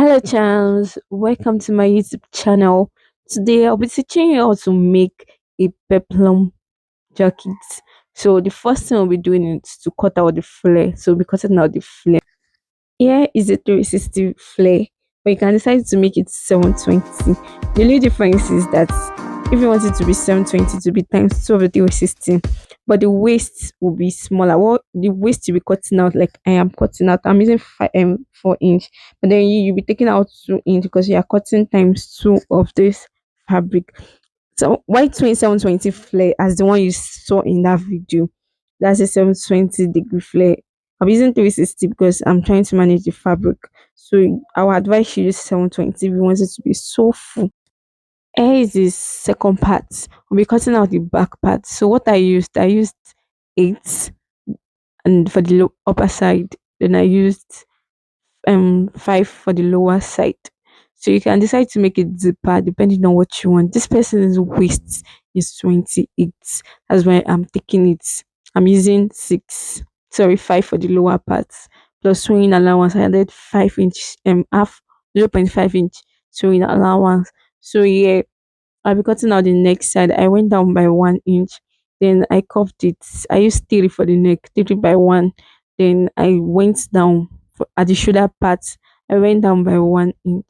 Hello, Charles. Welcome to my YouTube channel. Today, I'll be teaching you how to make a peplum jacket. So, the first thing we'll be doing is to cut out the flare. So, we'll be cutting out the flare. Here is a 360 flare, but you can decide to make it 720. The only difference is that if you want it to be 720 to be times 2 of the 360, but the waist will be smaller. Well, the waist will be cutting out like I am cutting out. I'm using 4 inch, but then you'll be taking out 2 inch because you are cutting times 2 of this fabric. So why 2720 flare as the one you saw in that video? That's a 720-degree flare. I'm using 360 because I'm trying to manage the fabric. So I would advise you use 720 if you want it to be so full. Here is the second part. We'll be cutting out the back part. So what I used 8 and for the upper side. Then I used 5 for the lower side. So you can decide to make it zipper depending on what you want. This person's waist is 28. That's why I'm taking it. I'm using 5 for the lower parts plus sewing allowance. I added 5 inch half 0.5 inch sewing allowance. So yeah, I'll be cutting out the next side. I went down by 1 inch. Then I curved it. I used 3 for the neck, 3 by 1. Then I went down at the shoulder part. I went down by 1 inch.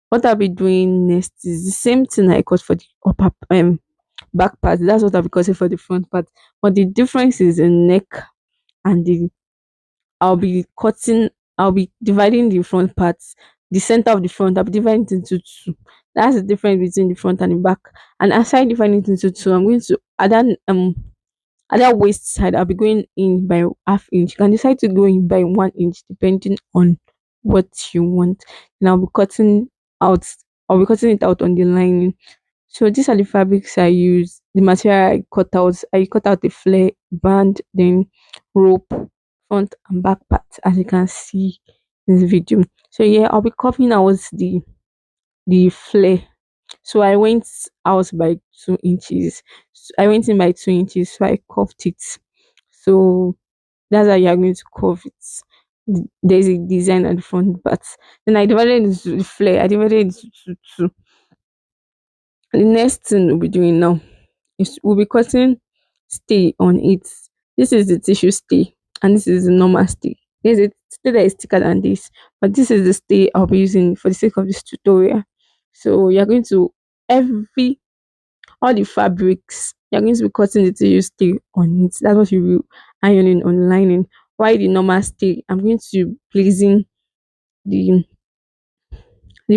What I'll be doing next is the same thing I cut for the upper back part. That's what I'll be cutting for the front part. But the difference is in neck and the I'll be cutting, I'll be dividing the front parts, the center of the front, I'll be dividing it into two. That's the difference between the front and the back. And aside dividing it into two, I'm going to add other waist side, I'll be going in by half inch. You can decide to go in by 1 inch depending on what you want. And out, I'll be cutting it out on the lining. So these are the fabrics I use. The material I cut out. I cut out the flare band, then rope, front and back part, as you can see in this video. So yeah, I'll be cutting out the flare. So I went out by 2 inches. I went in by 2 inches, so I curved it. So that's how you are going to curve it. There's a design at the front part. Then I divided it into the flare. I divided it into two. The next thing we'll be doing now is we'll be cutting stay on it. This is the tissue stay, and this is the normal stay. There's a stay that is thicker than this, but this is the stay I'll be using for the sake of this tutorial. So you're going to every all the fabrics you're going to be cutting the tissue stay on it. That's what you will ironing on lining. While the normal stay, I'm going to placing the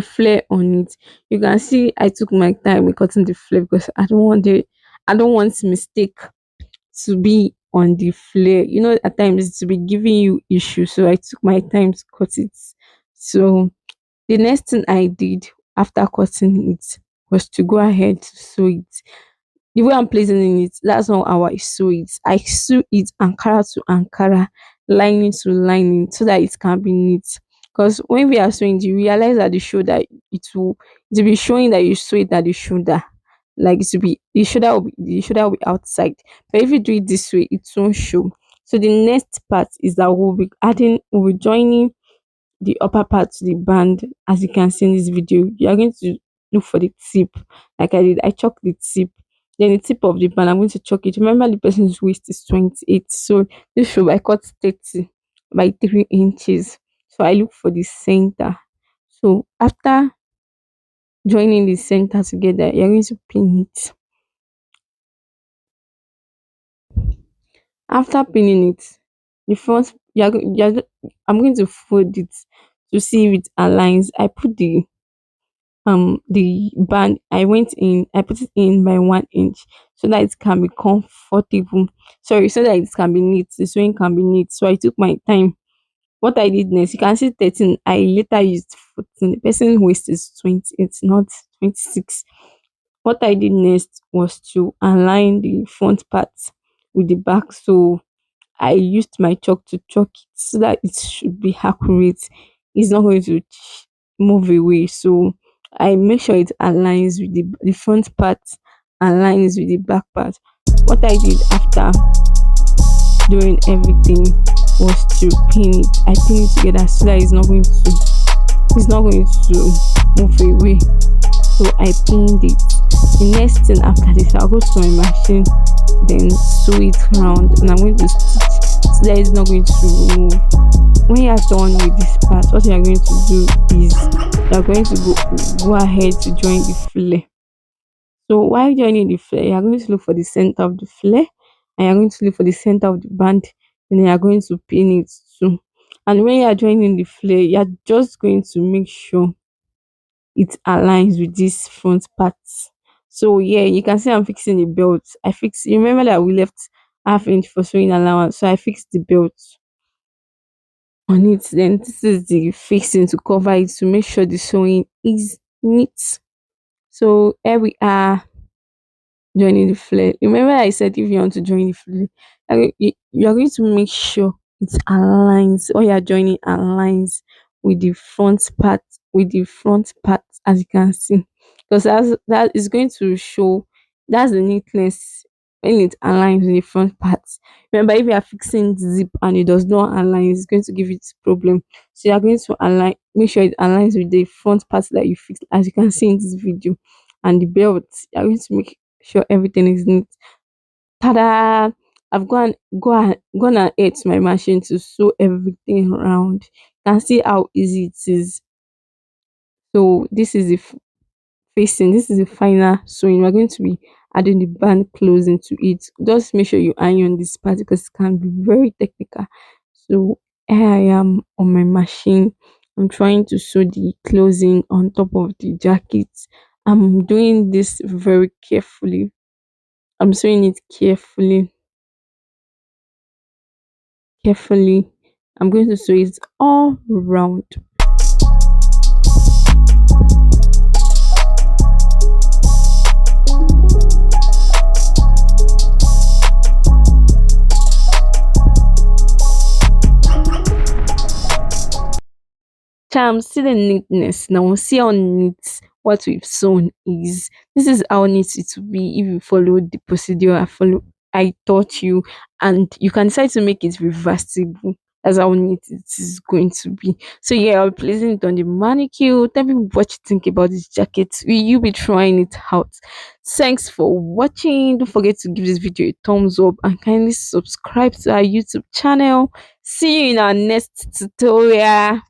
flare on it. You can see I took my time with cutting the flare because I don't want mistake to be on the flare. You know, at times to be giving you issues. So I took my time to cut it. So the next thing I did after cutting it was to go ahead to sew it. The way I'm placing in it, that's not how I sew it. I sew it ankara to ankara, lining to lining, so that it can be neat. Because when we are sewing, you realize that the shoulder it will be showing that you sew it at the shoulder. Like it will be the shoulder will be outside. But if you do it this way, it won't show. So the next part is that we'll be joining the upper part to the band. As you can see in this video, you are going to look for the tip like I did. I chalk the tip, then the tip of the band I'm going to chalk it. Remember the person's waist is 28, so this should I cut 30 by 3 inches. So I look for the center. So after joining the center together, you're going to pin it. After pinning it, the front I'm going to fold it to see if it aligns. I put the band I put it in by 1 inch so that it can be comfortable. Sorry, so that it can be neat. The sewing can be neat. So I took my time. What I did next, you can see 13. I later used 14. The person's waist is 20. It's not 26. What I did next was to align the front part with the back. So I used my chalk to chalk it so that it should be accurate. It's not going to move away. So I make sure it aligns with the front part, aligns with the back part. What I did after doing everything was to pin it. I pin it together so that it's not going to It's not going to move away. So I pinned it. The next thing after this, I'll go to my machine, then sew it round, and I'm going to stitch so that it's not going to remove. When you are done with this part, what you are going to do is you are going to go ahead to join the flare. So while joining the flare, you are going to look for the center of the flare, and you are going to look for the center of the band, and then you are going to pin it too. And when you are joining the flare, you are just going to make sure it aligns with this front part. So yeah, you can see I'm fixing the belt. I fix. You remember that we left half inch for sewing allowance, so I fixed the belt on it. Then this is the fixing to cover it to make sure the sewing is neat. So here we are joining the flare. Remember I said if you want to join the flare, you are going to make sure it aligns, or you are joining aligns with the front part, as you can see. Because that is going to show, that's the neatness when it aligns with the front part. Remember, if you are fixing the zip and it does not align, it's going to give it problem. So you are going to align, make sure it aligns with the front part that you fixed, as you can see in this video. And the belt, you are going to make sure everything is neat. Ta-da! I've gone ahead to my machine to sew everything around. You can see how easy it is. So this is the facing. This is the final sewing. We're going to be adding the band closing to it. Just make sure you iron this part because it can be very technical. So here I am on my machine. I'm trying to sew the closing on top of the jacket. I'm doing this very carefully. I'm sewing it carefully. I'm going to sew it all round. Charm, see the neatness now. See how neat what we've sewn is. This is how neat it will be if you follow the procedure I taught you, and you can decide to make it reversible. That's how neat it is going to be. So yeah, I'll be placing it on the manicure. Tell me what you think about this jacket. Will you be trying it out? Thanks for watching. Don't forget to give this video a thumbs up and kindly subscribe to our YouTube channel. See you in our next tutorial.